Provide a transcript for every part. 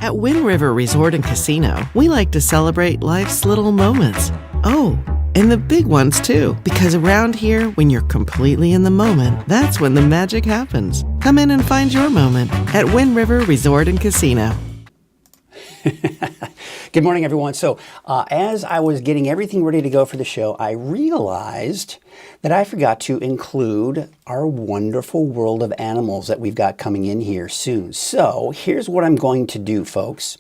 At Wind River Resort and Casino, we like to celebrate life's little moments. Oh, and the big ones too, because around here, when you're completely in the moment, that's when the magic happens. Come in and find your moment at Wind River Resort and Casino. Good morning, everyone. So as I was getting everything ready to go for the show, I realized that I forgot to include our wonderful world of animals that we've got coming in here soon. So here's what I'm going to do, folks.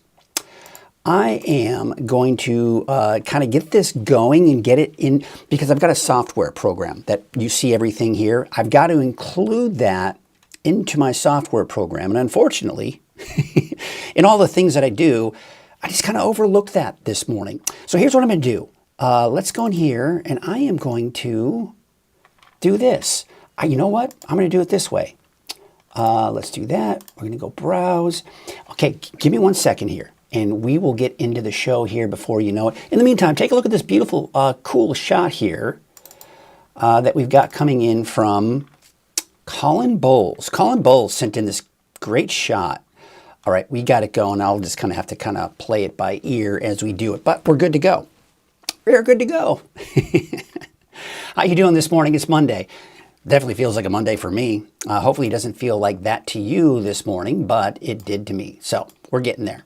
I am going to kind of get this going and get it in, because I've got a software program that you see everything here. I've got to include that into my software program. And unfortunately, in all the things that I do, I just kind of overlooked that this morning. So here's what I'm going to do. Let's go in here, and I am going to do this. You know what? I'm going to do it this way. Let's do that. We're going to go browse. Okay, give me 1 second here, and we will get into the show here before you know it. In the meantime, take a look at this beautiful, cool shot here that we've got coming in from Colin Bowles. Colin Bowles sent in this great shot. All right, we got it going. I'll just kind of have to kind of play it by ear as we do it, but we're good to go. We're good to go. How you doing this morning? It's Monday. Definitely feels like a Monday for me. Hopefully it doesn't feel like that to you this morning, but it did to me. So we're getting there.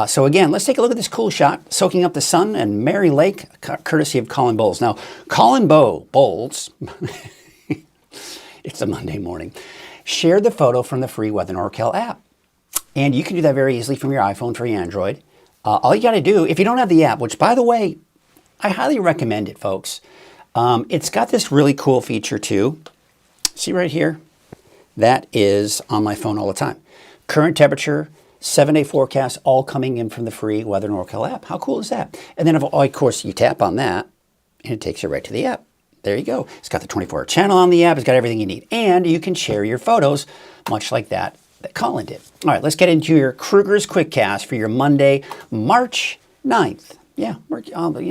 So again, let's take a look at this cool shot, soaking up the sun and Mary Lake, courtesy of Colin Bowles. Now, Colin Bowles, it's a Monday morning, shared the photo from the free Weather NorCal app. And you can do that very easily from your iPhone for your Android. All you got to do, if you don't have the app, which by the way, I highly recommend it, folks. It's got this really cool feature too. See right here? That is on my phone all the time. Current temperature, 7-day forecast, all coming in from the free Weather NorCal app. How cool is that? And then, of course, you tap on that, and it takes you right to the app. There you go. It's got the 24-hour channel on the app. It's got everything you need. And you can share your photos, much like that Colin did. All right, let's get into your Krueger's Quickcast for your Monday, March 9th. Yeah, we're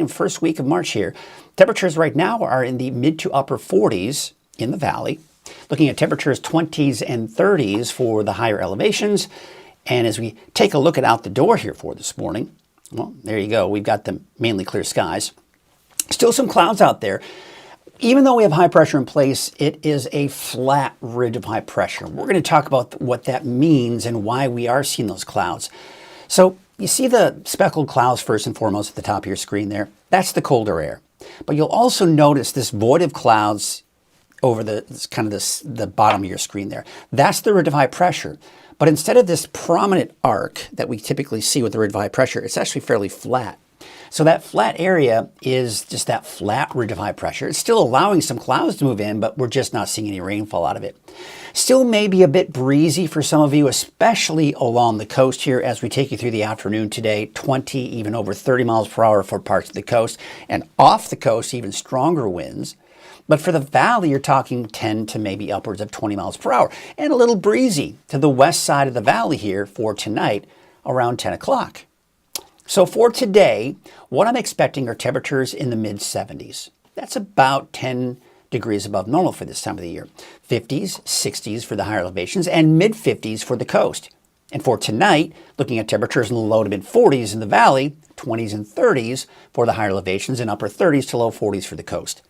first week of March here. Temperatures right now are in the mid to upper 40s in the valley. Looking at temperatures 20s and 30s for the higher elevations. And as we take a look at out the door here for this morning, well, there you go. We've got the mainly clear skies. Still some clouds out there. Even though we have high pressure in place, it is a flat ridge of high pressure. We're going to talk about what that means and why we are seeing those clouds. So you see the speckled clouds first and foremost at the top of your screen there. That's the colder air. But you'll also notice this void of clouds over the bottom of your screen there. That's the ridge of high pressure. But instead of this prominent arc that we typically see with the ridge of high pressure, it's actually fairly flat. So that flat area is just that flat ridge of high pressure. It's still allowing some clouds to move in, but we're just not seeing any rainfall out of it. Still may be a bit breezy for some of you, especially along the coast here as we take you through the afternoon today. 20, even over 30 miles per hour for parts of the coast. And off the coast, even stronger winds. But for the valley, you're talking 10 to maybe upwards of 20 miles per hour. And a little breezy to the west side of the valley here for tonight around 10 o'clock. So for today, what I'm expecting are temperatures in the mid-70s. That's about 10 degrees above normal for this time of the year. 50s, 60s for the higher elevations, and mid-50s for the coast. And for tonight, looking at temperatures in the low to mid-40s in the valley, 20s and 30s for the higher elevations, and upper 30s to low 40s for the coast.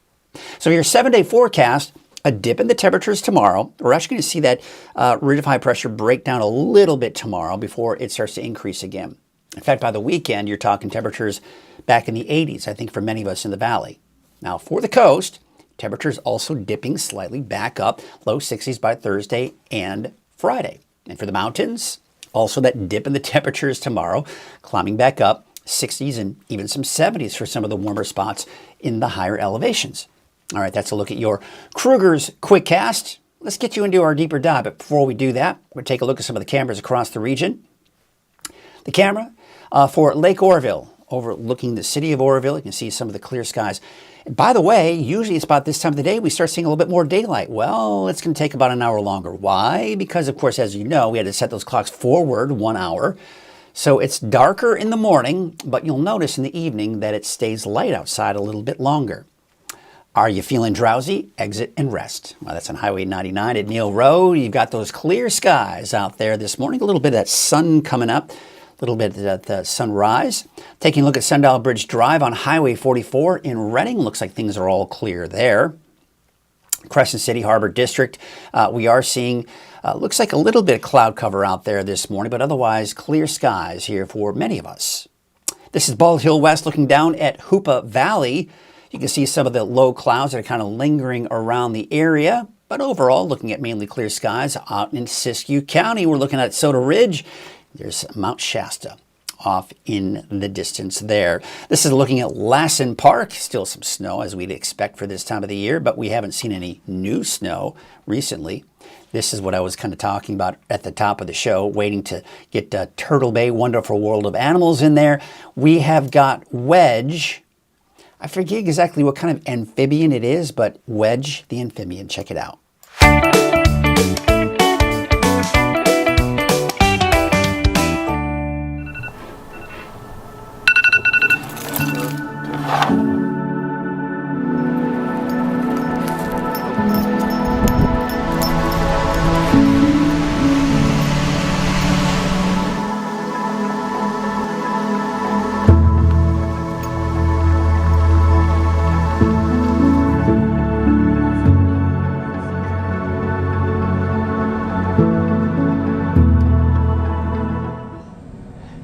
So your 7-day forecast, a dip in the temperatures tomorrow. We're actually going to see that ridge of high pressure break down a little bit tomorrow before it starts to increase again. In fact, by the weekend, you're talking temperatures back in the 80s, I think, for many of us in the valley. Now, for the coast, temperatures also dipping slightly back up, low 60s by Thursday and Friday. And for the mountains, also that dip in the temperatures tomorrow, climbing back up, 60s and even some 70s for some of the warmer spots in the higher elevations. All right, that's a look at your Krueger's Quick Cast. Let's get you into our deeper dive. But before we do that, we'll take a look at some of the cameras across the region. The camera for Lake Oroville, overlooking the city of Oroville. You can see some of the clear skies. And by the way, usually it's about this time of the day we start seeing a little bit more daylight. Well, it's going to take about an hour longer. Why? Because, of course, as you know, we had to set those clocks forward 1 hour. So it's darker in the morning, but you'll notice in the evening that it stays light outside a little bit longer. Are you feeling drowsy? Exit and rest. Well, that's on Highway 99 at Neal Road. You've got those clear skies out there this morning. A little bit of that sun coming up, a little bit of the sunrise. Taking a look at Sundial Bridge Drive on Highway 44 in Reading. Looks like things are all clear there. Crescent City Harbor District, we are seeing, looks like a little bit of cloud cover out there this morning, but otherwise clear skies here for many of us. This is Bald Hill West looking down at Hoopa Valley. You can see some of the low clouds that are kind of lingering around the area, but overall looking at mainly clear skies out in Siskiyou County. We're looking at Soda Ridge. There's Mount Shasta off in the distance there. This is looking at Lassen Park. Still some snow as we'd expect for this time of the year, but we haven't seen any new snow recently. This is what I was kind of talking about at the top of the show, waiting to get Turtle Bay Wonderful World of Animals in there. We have got Wedge. I forget exactly what kind of amphibian it is, but Wedge the amphibian. Check it out.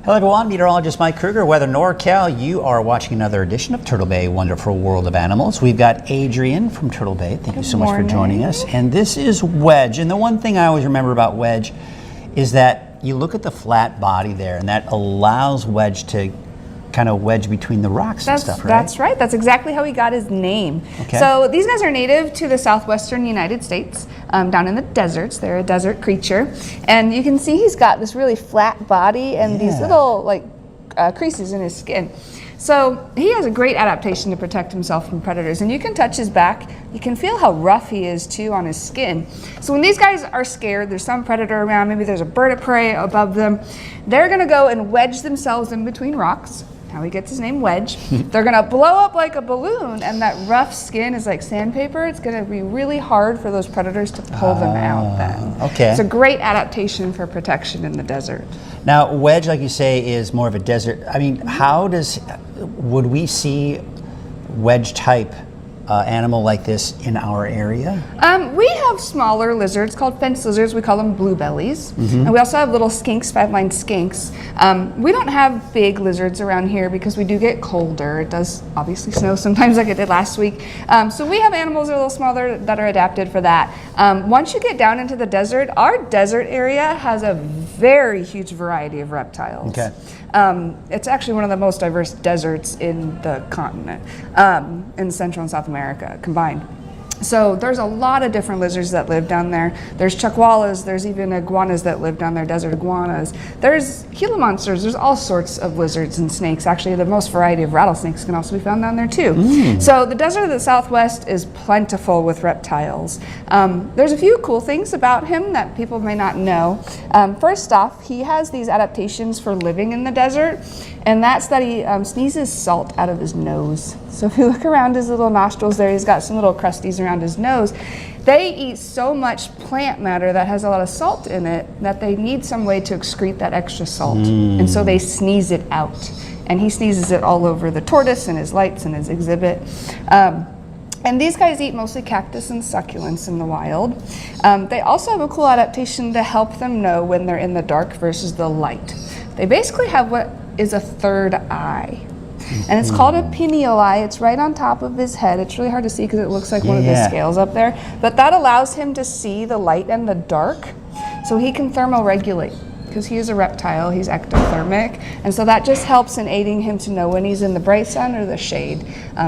Hello everyone, meteorologist Mike Krueger, Weather NorCal. You are watching another edition of Turtle Bay Wonderful World of Animals. We've got Adrian from Turtle Bay. Thank you so much for joining us. And this is Wedge. And the one thing I always remember about Wedge is that you look at the flat body there, and that allows Wedge to kind of wedge between the rocks and stuff, right? That's right. That's exactly how he got his name. Okay. So these guys are native to the southwestern United States, down in the deserts. They're a desert creature. And you can see he's got this really flat body and these little creases in his skin. So he has a great adaptation to protect himself from predators. And you can touch his back. You can feel how rough he is too on his skin. So when these guys are scared, there's some predator around, maybe there's a bird of prey above them, they're gonna go and wedge themselves in between rocks. How he gets his name, Wedge. They're gonna blow up like a balloon, and that rough skin is like sandpaper. It's gonna be really hard for those predators to pull them out then. Okay. It's a great adaptation for protection in the desert. Now, Wedge, like you say, is more of a desert. I mean, would we see Wedge type animal like this in our area? We have smaller lizards called fence lizards. We call them bluebellies. And we also have little skinks, five-lined skinks. We don't have big lizards around here because we do get colder. It does obviously snow sometimes like it did last week. So we have animals that are a little smaller that are adapted for that. Once you get down into the desert, our desert area has a very huge variety of reptiles. Okay. It's actually one of the most diverse deserts in the continent, in Central and South America combined. So there's a lot of different lizards that live down there. There's chuckwallas, there's even iguanas that live down there, desert iguanas. There's Gila monsters, there's all sorts of lizards and snakes. Actually, the most variety of rattlesnakes can also be found down there too. So the desert of the Southwest is plentiful with reptiles. There's a few cool things about him that people may not know. First off, he has these adaptations for living in the desert, and that's that he sneezes salt out of his nose. So if you look around his little nostrils there, he's got some little crusties around his nose. They eat so much plant matter that has a lot of salt in it that they need some way to excrete that extra salt. And so they sneeze it out. And he sneezes it all over the tortoise and his lights and his exhibit. And these guys eat mostly cactus and succulents in the wild. They also have a cool adaptation to help them know when they're in the dark versus the light. They basically have what is a third eye. And it's called a pineal eye. It's right on top of his head. It's really hard to see because it looks like one of the scales up there. But that allows him to see the light and the dark, so he can thermoregulate. Because he is a reptile, he's ectothermic, and so that just helps in aiding him to know when he's in the bright sun or the shade,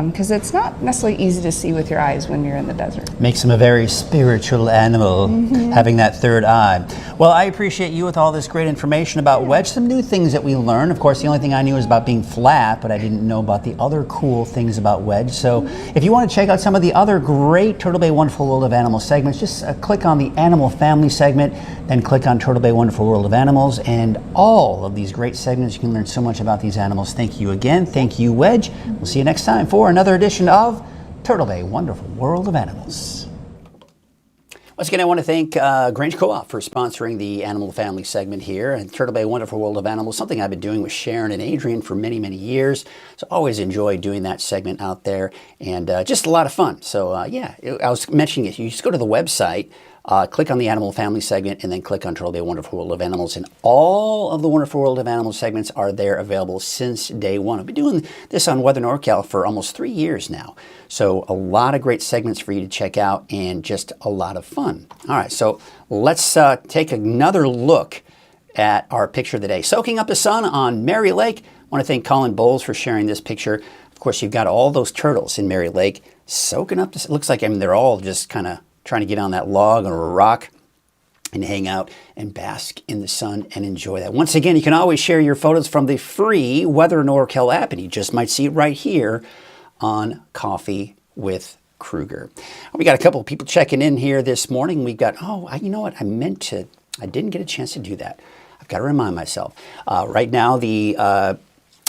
because it's not necessarily easy to see with your eyes when you're in the desert. Makes him a very spiritual animal, having that third eye. Well, I appreciate you with all this great information about Wedge, some new things that we learned. Of course, the only thing I knew was about being flat, but I didn't know about the other cool things about Wedge. So if you want to check out some of the other great Turtle Bay Wonderful World of Animals segments, just click on the Animal Family segment, then click on Turtle Bay Wonderful World of Animals, and all of these great segments. You can learn so much about these animals. Thank you again. Thank you, Wedge. We'll see you next time for another edition of Turtle Bay Wonderful World of Animals. Once again, I want to thank Grange Co-op for sponsoring the Animal Family segment here and Turtle Bay Wonderful World of Animals, something I've been doing with Sharon and Adrian for many, many years. So always enjoy doing that segment out there, and just a lot of fun. So yeah, I was mentioning it. You just go to the website, click on the Animal Family segment, and then click on Turtle Bay Wonderful World of Animals. And all of the Wonderful World of Animals segments are there available since day one. I've been doing this on Weather NorCal for almost 3 years now. So a lot of great segments for you to check out and just a lot of fun. All right, so let's take another look at our picture of the day. Soaking up the sun on Mary Lake. I want to thank Colin Bowles for sharing this picture. Of course, you've got all those turtles in Mary Lake soaking up. It looks like, I mean, they're all just kind of trying to get on that log or a rock and hang out and bask in the sun and enjoy that. Once again, you can always share your photos from the free Weather NorCal app, and you just might see it right here on Coffee with Krueger. We got a couple of people checking in here this morning. We got, you know what? I didn't get a chance to do that. I've got to remind myself. Right now, the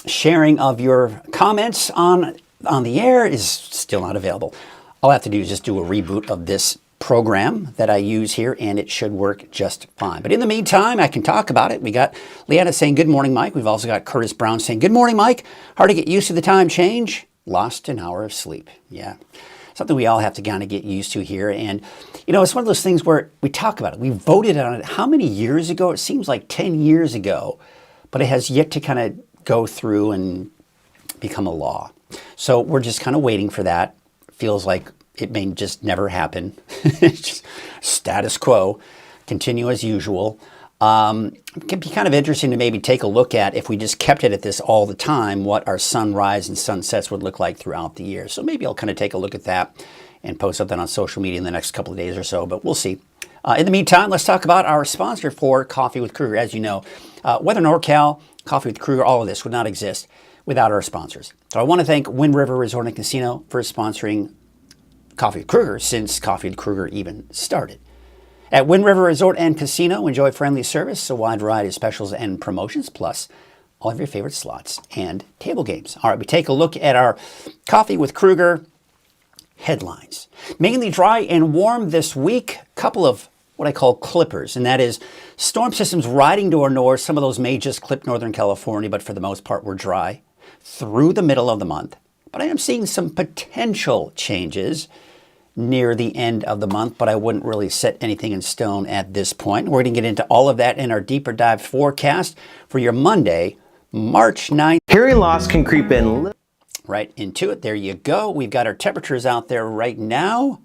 sharing of your comments on the air is still not available. All I have to do is just do a reboot of this program that I use here, and it should work just fine. But in the meantime, I can talk about it. We got Leanna saying, good morning, Mike. We've also got Curtis Brown saying, good morning, Mike. Hard to get used to the time change. Lost an hour of sleep. Yeah, something we all have to kind of get used to here. And, you know, it's one of those things where we talk about it. We voted on it how many years ago? It seems like 10 years ago, but it has yet to kind of go through and become a law. So we're just kind of waiting for that. Feels like it may just never happen. It's just status quo, continue as usual. It can be kind of interesting to maybe take a look at, if we just kept it at this all the time, what our sunrise and sunsets would look like throughout the year. So maybe I'll kind of take a look at that and post something on social media in the next couple of days or so, but we'll see. In the meantime, let's talk about our sponsor for Coffee with Krueger. As you know, Weather NorCal, Coffee with Krueger, all of this would not exist without our sponsors. So I want to thank Wind River Resort and Casino for sponsoring Coffee with Krueger since Coffee with Krueger even started. At Wind River Resort and Casino, enjoy friendly service, a wide variety of specials and promotions, plus all of your favorite slots and table games. All right, we take a look at our Coffee with Krueger headlines. Mainly dry and warm this week. Couple of what I call clippers, and that is storm systems riding to our north. Some of those may just clip Northern California, but for the most part, we're dry through the middle of the month. But I am seeing some potential changes near the end of the month, but I wouldn't really set anything in stone at this point. We're going to get into all of that in our deeper dive forecast for your Monday, March 9th. Hearing loss can creep in Right into it. There you go. We've got our temperatures out there right now.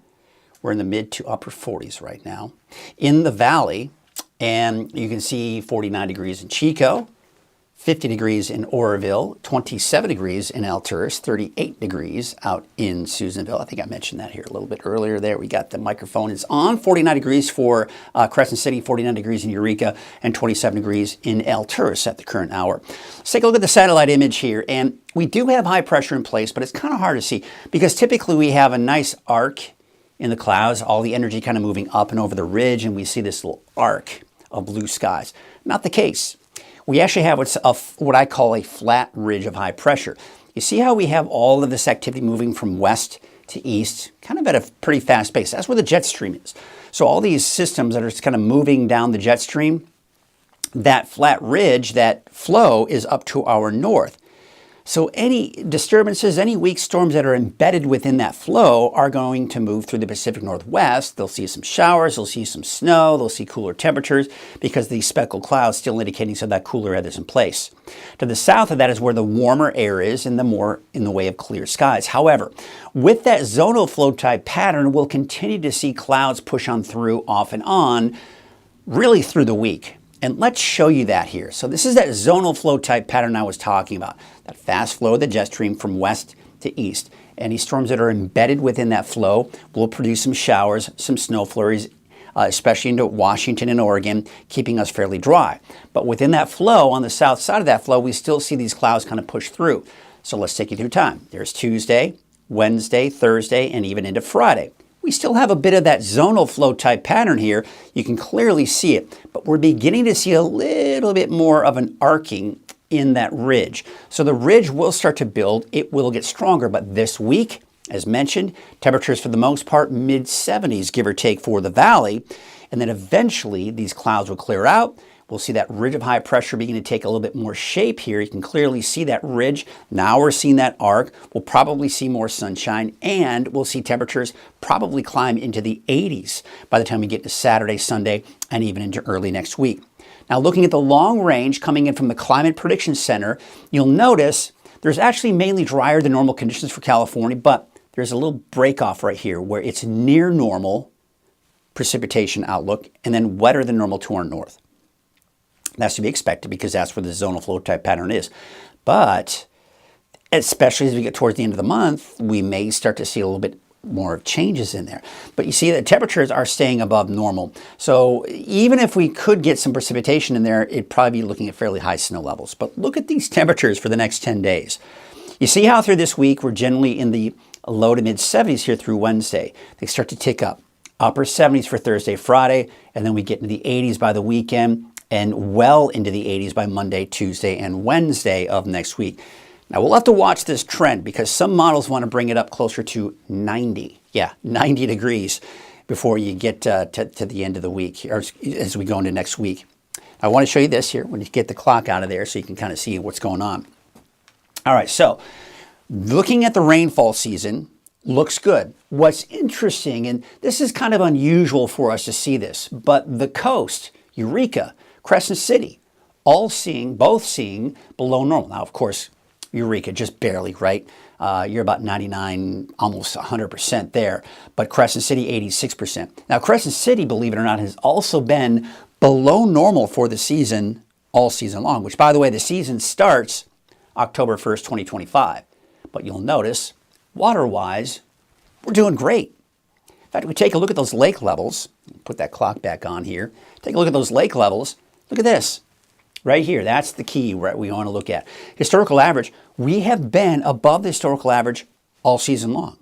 We're in the mid to upper 40s right now in the valley, and you can see 49 degrees in Chico, 50 degrees in Oroville, 27 degrees in Alturas, 38 degrees out in Susanville. I think I mentioned that here a little bit earlier there. We got the microphone is on. 49 degrees for Crescent City, 49 degrees in Eureka, and 27 degrees in Alturas at the current hour. Let's take a look at the satellite image here. And we do have high pressure in place, but it's kind of hard to see because typically we have a nice arc in the clouds, all the energy kind of moving up and over the ridge, and we see this little arc of blue skies. Not the case. We actually have what I call a flat ridge of high pressure. You see how we have all of this activity moving from west to east, kind of at a pretty fast pace. That's where the jet stream is. So all these systems that are just kind of moving down the jet stream, that flat ridge, that flow is up to our north. So any disturbances, any weak storms that are embedded within that flow are going to move through the Pacific Northwest. They'll see some showers, they'll see some snow, they'll see cooler temperatures because these speckled clouds still indicating some of that cooler air is in place. To the south of that is where the warmer air is and the more in the way of clear skies. However, with that zonal flow type pattern, we'll continue to see clouds push on through off and on really through the week. And let's show you that here. So this is that zonal flow type pattern I was talking about. That fast flow of the jet stream from west to east. Any storms that are embedded within that flow will produce some showers, some snow flurries, especially into Washington and Oregon, keeping us fairly dry. But within that flow, on the south side of that flow, we still see these clouds kind of push through. So let's take you through time. There's Tuesday, Wednesday, Thursday, and even into Friday. We still have a bit of that zonal flow type pattern here. You can clearly see it, but we're beginning to see a little bit more of an arcing in that ridge. So the ridge will start to build. It will get stronger, but this week, as mentioned, temperatures for the most part mid-70s, give or take, for the valley. And then eventually these clouds will clear out. We'll see that ridge of high pressure begin to take a little bit more shape here. You can clearly see that ridge. Now we're seeing that arc. We'll probably see more sunshine, and we'll see temperatures probably climb into the 80s by the time we get to Saturday, Sunday, and even into early next week. Now looking at the long range coming in from the Climate Prediction Center, you'll notice there's actually mainly drier than normal conditions for California, but there's a little break off right here where it's near normal precipitation outlook and then wetter than normal to our north. That's to be expected because that's where the zonal flow type pattern is. But especially as we get towards the end of the month, we may start to see a little bit more changes in there. But you see that temperatures are staying above normal. So even if we could get some precipitation in there, it'd probably be looking at fairly high snow levels. But look at these temperatures for the next 10 days. You see how through this week, we're generally in the low to mid 70s here through Wednesday. They start to tick up. Upper 70s for Thursday, Friday, and then we get into the 80s by the weekend, and well into the 80s by Monday, Tuesday, and Wednesday of next week. Now, we'll have to watch this trend because some models want to bring it up closer to 90. Yeah, 90 degrees before you get to the end of the week, or as we go into next week. I want to show you this here when you get the clock out of there so you can kind of see what's going on. All right, so looking at the rainfall season, looks good. What's interesting, and this is kind of unusual for us to see this, but the coast, Eureka, Crescent City, both seeing below normal. Now, of course, Eureka just barely, right? You're about 99, almost 100% there. But Crescent City, 86%. Now, Crescent City, believe it or not, has also been below normal for the season all season long, which, by the way, the season starts October 1st, 2025. But you'll notice, water-wise, we're doing great. In fact, we take a look at those lake levels. Put that clock back on here. Take a look at those lake levels. Look at this. Right here, that's the key right we want to look at. Historical average, we have been above the historical average all season long.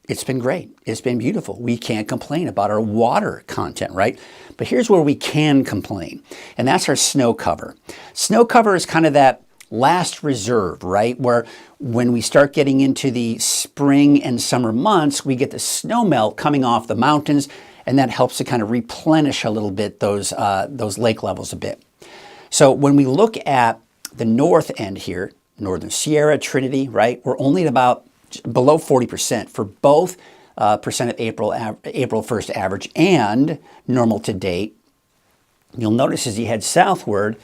It's been great. It's been beautiful. We can't complain about our water content, right? But here's where we can complain, and that's our snow cover. Snow cover is kind of that last reserve, right? Where when we start getting into the spring and summer months, we get the snow melt coming off the mountains, and that helps to kind of replenish a little bit those lake levels a bit. So when we look at the north end here, Northern Sierra, Trinity, right, we're only at about below 40% for both percent of April 1st average and normal to date. You'll notice as you head southward,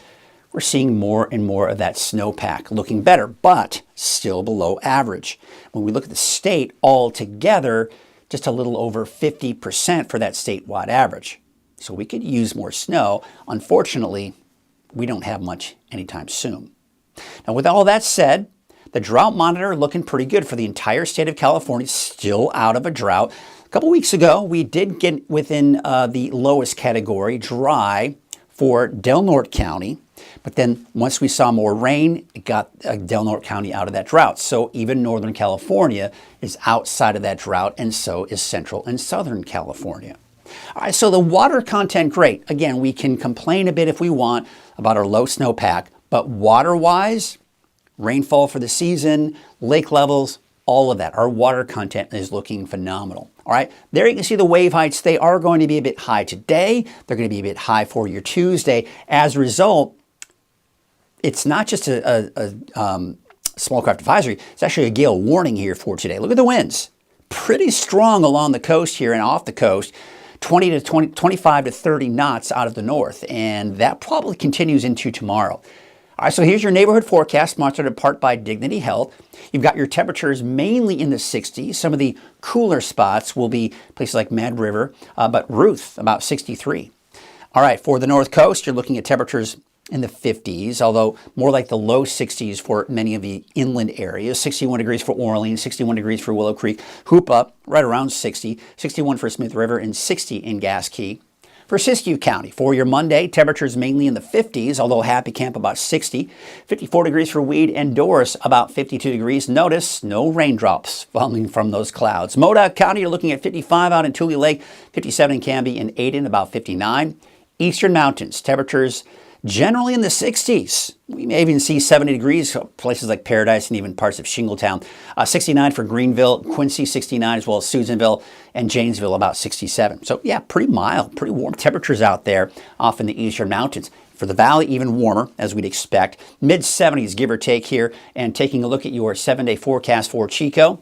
we're seeing more and more of that snowpack looking better, but still below average. When we look at the state altogether, just a little over 50% for that statewide average. So we could use more snow. Unfortunately, we don't have much anytime soon. Now, with all that said, the drought monitor looking pretty good for the entire state of California, still out of a drought. A couple weeks ago, we did get within the lowest category, dry, for Del Norte County. But then once we saw more rain, it got Del Norte County out of that drought. So even Northern California is outside of that drought, and so is Central and Southern California. All right, so the water content, great. Again, we can complain a bit if we want about our low snowpack, but water-wise, rainfall for the season, lake levels, all of that. Our water content is looking phenomenal. All right, there you can see the wave heights. They are going to be a bit high today. They're going to be a bit high for your Tuesday. As a result, it's not just a small craft advisory. It's actually a gale warning here for today. Look at the winds. Pretty strong along the coast here and off the coast. 25 to 30 knots out of the north. And that probably continues into tomorrow. All right, so here's your neighborhood forecast, sponsored in part by Dignity Health. You've got your temperatures mainly in the 60s. Some of the cooler spots will be places like Mad River, but Ruth, about 63. All right, for the North Coast, you're looking at temperatures in the 50s, although more like the low 60s for many of the inland areas. 61 degrees for Orleans, 61 degrees for Willow Creek. Hoop up, right around 60. 61 for Smith River, and 60 in Gas Key. For Siskiyou County, for your Monday, temperatures mainly in the 50s, although Happy Camp about 60. 54 degrees for Weed, and Doris about 52 degrees. Notice no raindrops falling from those clouds. Modoc County, you're looking at 55 out in Tule Lake, 57 in Canby, and Aden about 59. Eastern Mountains, temperatures generally in the 60s. We may even see 70 degrees, places like Paradise and even parts of Shingletown. 69 for Greenville, Quincy 69, as well as Susanville, and Janesville about 67. So yeah, pretty mild, pretty warm temperatures out there off in the Eastern Mountains. For the valley, even warmer, as we'd expect. Mid-70s, give or take here. And taking a look at your 7-day forecast for Chico,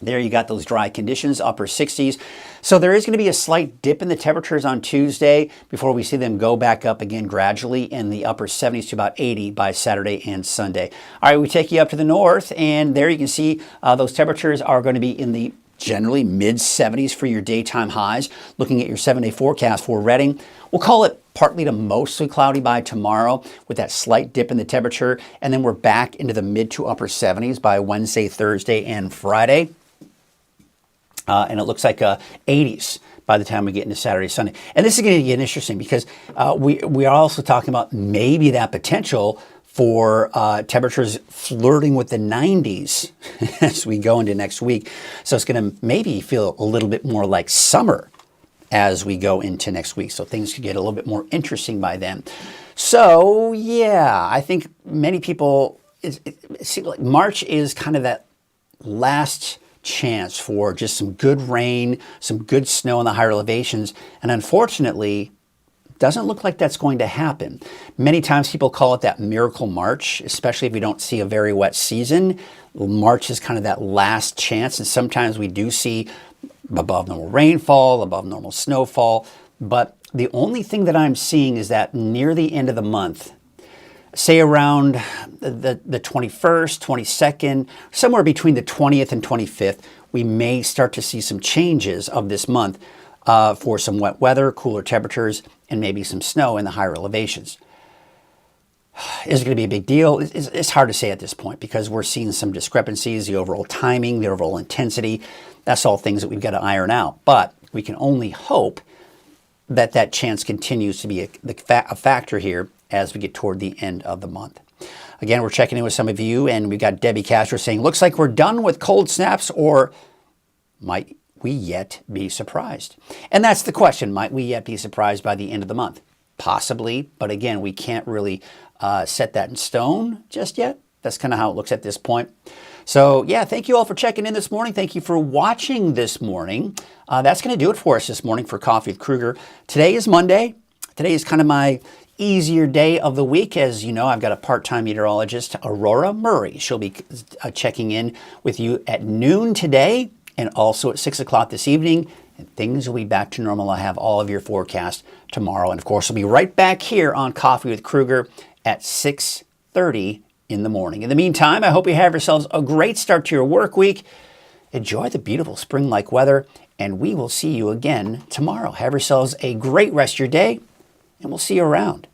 there you got those dry conditions, upper 60s. So there is going to be a slight dip in the temperatures on Tuesday before we see them go back up again gradually in the upper 70s to about 80 by Saturday and Sunday. All right, we take you up to the north, and there you can see those temperatures are going to be in the generally mid-70s for your daytime highs. Looking at your 7-day forecast for Redding, we'll call it partly to mostly cloudy by tomorrow with that slight dip in the temperature, and then we're back into the mid to upper 70s by Wednesday, Thursday, and Friday. And it looks like 80s by the time we get into Saturday, Sunday. And this is going to get interesting because we are also talking about maybe that potential for temperatures flirting with the 90s as we go into next week. So it's going to maybe feel a little bit more like summer as we go into next week. So things could get a little bit more interesting by then. So yeah, I think many people, it seems like March is kind of that last chance for just some good rain, some good snow in the higher elevations. And unfortunately, doesn't look like that's going to happen. Many times people call it that miracle March, especially if we don't see a very wet season. March is kind of that last chance. And sometimes we do see above normal rainfall, above normal snowfall. But the only thing that I'm seeing is that near the end of the month, say around the 21st, 22nd, somewhere between the 20th and 25th, we may start to see some changes of this month for some wet weather, cooler temperatures, and maybe some snow in the higher elevations. Is it going to be a big deal? It's hard to say at this point because we're seeing some discrepancies, the overall timing, the overall intensity. That's all things that we've got to iron out. But we can only hope that that chance continues to be a factor here as we get toward the end of the month. Again, we're checking in with some of you, and we've got Debbie Castro saying, looks like we're done with cold snaps, or might we yet be surprised? And that's the question. Might we yet be surprised by the end of the month? Possibly, but again, we can't really set that in stone just yet. That's kind of how it looks at this point. So yeah, thank you all for checking in this morning. Thank you for watching this morning. That's going to do it for us this morning for Coffee with Krueger. Today is Monday. Today is kind of my easier day of the week. As you know, I've got a part-time meteorologist, Aurora Murray. She'll be checking in with you at noon today and also at 6 o'clock this evening. And things will be back to normal. I have all of your forecasts tomorrow. And of course, we'll be right back here on Coffee with Krueger at 6:30 in the morning. In the meantime, I hope you have yourselves a great start to your work week. Enjoy the beautiful spring-like weather, and we will see you again tomorrow. Have yourselves a great rest of your day, and we'll see you around.